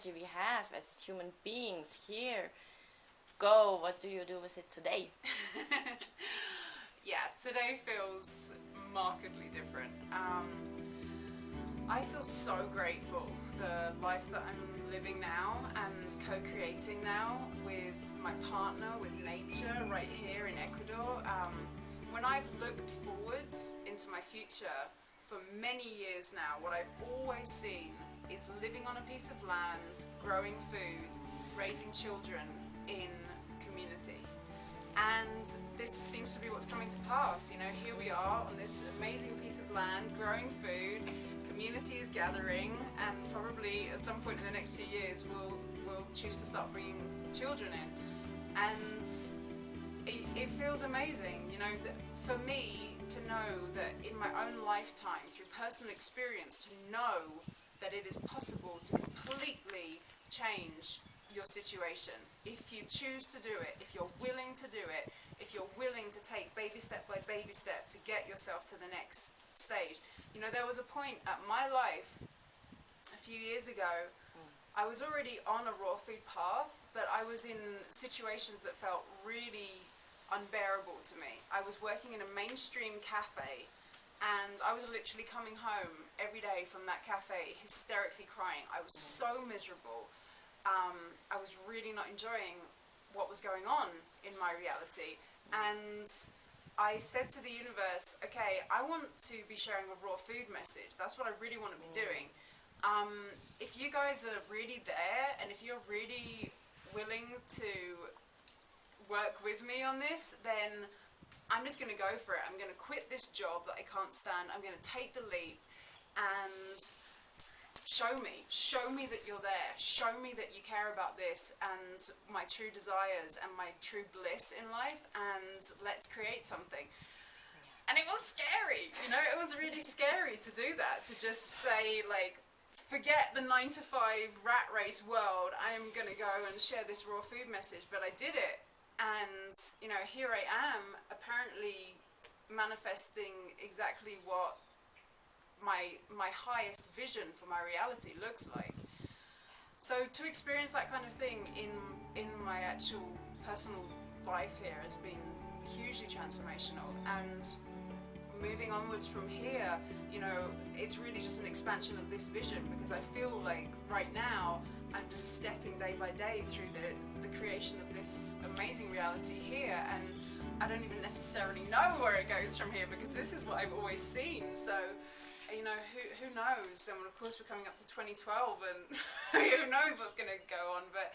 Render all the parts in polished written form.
energy we have as human beings here go? What do you do with it today? Yeah, today feels markedly different. I feel so grateful the life that I'm living now and co-creating now with my partner, with nature right here in Ecuador. When I've looked forwards into my future for many years now, what I've always seen is living on a piece of land, growing food, raising children in community. And this seems to be what's coming to pass. You know, here we are on this amazing piece of land, growing food, community is gathering, and probably at some point in the next few years we'll choose to start bringing children in. And it feels amazing, you know, for me to know that in my own lifetime, through personal experience, to know that it is possible to completely change your situation. If you choose to do it, if you're willing to do it, if you're willing to take baby step by baby step to get yourself to the next stage. You know, there was a point at my life a few years ago, I was already on a raw food path, but I was in situations that felt really unbearable to me. I was working in a mainstream cafe, and I was literally coming home every day from that cafe hysterically crying. I was so miserable. I was really not enjoying what was going on in my reality. And I said to the universe, okay, I want to be sharing a raw food message. That's what I really want to be doing. If you guys are really there, and if you're really willing to work with me on this, then I'm just going to go for it. I'm going to quit this job that I can't stand. I'm going to take the leap and show me that you're there. Show me that you care about this and my true desires and my true bliss in life, and let's create something. And it was scary, you know, it was really scary to do that, to just say, like, forget the 9-to-5 rat race world, I'm going to go and share this raw food message. But I did it, and, you know, here I am, apparently manifesting exactly what my highest vision for my reality looks like. So to experience that kind of thing in my actual personal life here has been hugely transformational. And moving onwards from here, you know, it's really just an expansion of this vision, because I feel like right now I'm just stepping day by day through the creation of this amazing reality here, and I don't even necessarily know where it goes from here, because this is what I've always seen. So, you know, who knows? And of course we're coming up to 2012, and who knows what's going to go on. But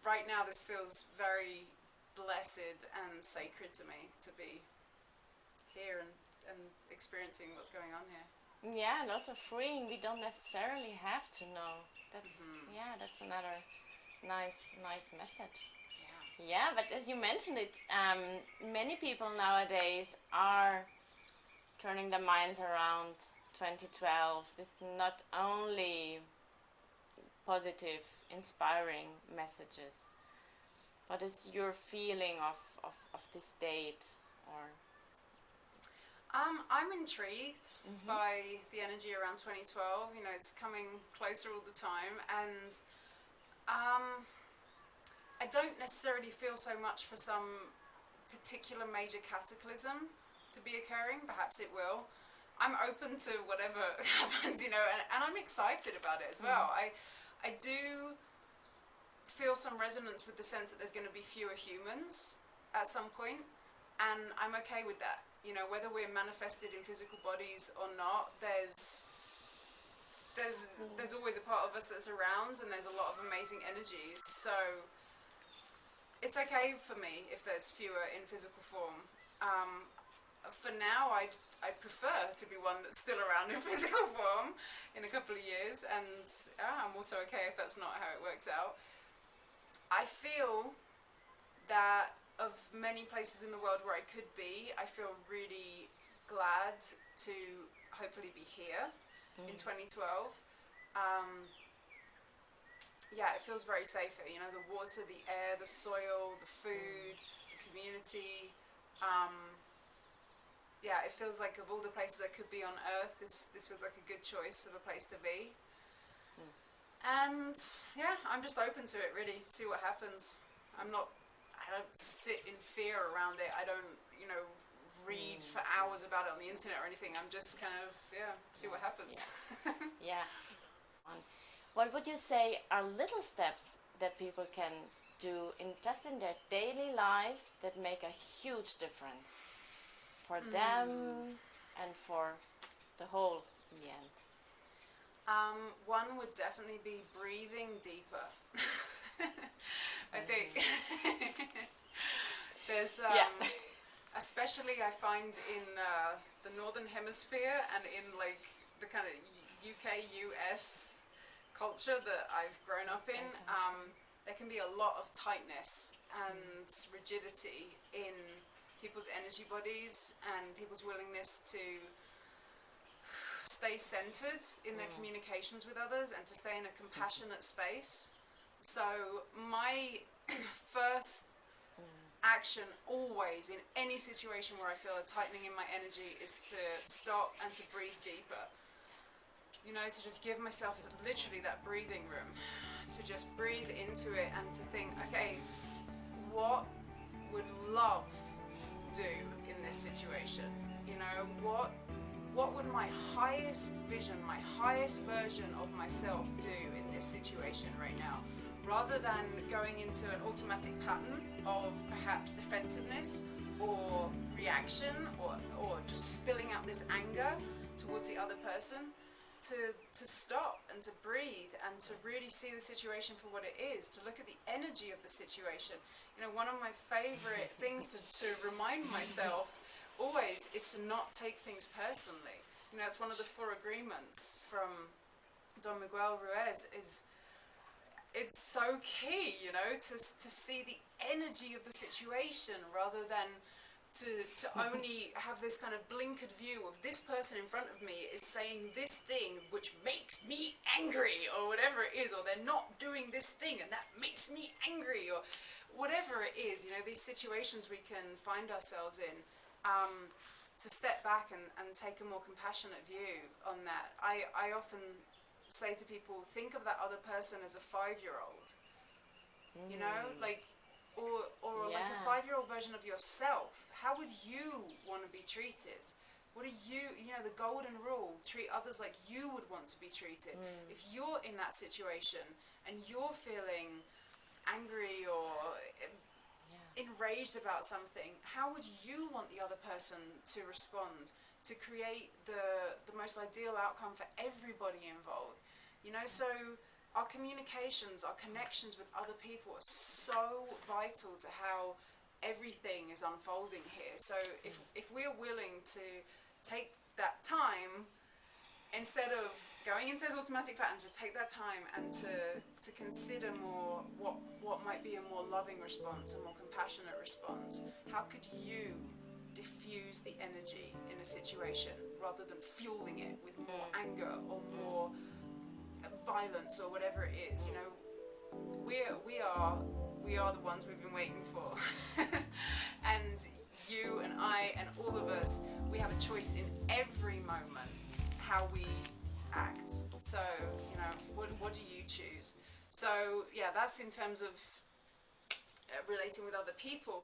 right now this feels very blessed and sacred to me to be here and experiencing what's going on here. Yeah, and also freeing. We don't necessarily have to know. That's yeah, that's another nice message. Yeah, but as you mentioned it, many people nowadays are turning their minds around 2012 with not only positive, inspiring messages. What is your feeling of this date? Or I'm intrigued by the energy around 2012. You know, it's coming closer all the time, and I don't necessarily feel so much for some particular major cataclysm to be occurring. Perhaps it will. I'm open to whatever happens, you know, and I'm excited about it as well. I do feel some resonance with the sense that there's going to be fewer humans at some point, and I'm okay with that. You know, whether we're manifested in physical bodies or not, there's always a part of us that's around, and there's a lot of amazing energies. So it's okay for me if there's fewer in physical form. For now, I prefer to be one that's still around in physical form in a couple of years, and I'm also okay if that's not how it works out. I feel that of many places in the world where I could be, I feel really glad to hopefully be here in 2012. Yeah, it feels very safer, you know, the water, the air, the soil, the food, the community. Yeah, it feels like of all the places I could be on Earth, this feels like a good choice of a place to be. And yeah, I'm just open to it, really, see what happens. I don't sit in fear around it. I don't, read for hours about it on the internet or anything. I'm just kind of, see what happens. Yeah. What would you say are little steps that people can do in their daily lives that make a huge difference for them and for the whole in the end? One would definitely be breathing deeper. I think there's especially I find in the northern hemisphere and in like the kind of UK US culture that I've grown up in, there can be a lot of tightness and rigidity in people's energy bodies and people's willingness to stay centered in their communications with others and to stay in a compassionate space. So my first action always in any situation where I feel a tightening in my energy is to stop and to breathe deeper. To just give myself literally that breathing room, to just breathe into it and to think, okay, what would love do in this situation? What would my highest vision, my highest version of myself do in this situation right now? Rather than going into an automatic pattern of perhaps defensiveness or reaction or just spilling out this anger towards the other person, to stop and to breathe and to really see the situation for what it is, to look at the energy of the situation. One of my favorite things to remind myself always is to not take things personally. It's one of the 4 agreements from Don Miguel Ruiz. It's so key, to see the energy of the situation rather than to only have this kind of blinkered view of this person in front of me is saying this thing which makes me angry or whatever it is, or they're not doing this thing and that makes me angry, or whatever it is, these situations we can find ourselves in, to step back and take a more compassionate view on that. I often say to people, think of that other person as a 5-year-old, or like a 5-year-old version of yourself. How would you want to be treated? What are the golden rule, treat others like you would want to be treated. If you're in that situation and you're feeling angry or enraged about something, how would you want the other person to respond to create the most ideal outcome for everybody involved? So our communications, our connections with other people are so vital to how everything is unfolding here. So if we're willing to take that time, instead of going into those automatic patterns, just take that time and to consider more what might be a more loving response, a more compassionate response. How could you diffuse the energy in a situation rather than fueling it with more anger or more violence or whatever it is? We are the ones we've been waiting for. And you and I and all of us, we have a choice in every moment how we act. So, what do you choose? So, that's in terms of relating with other people.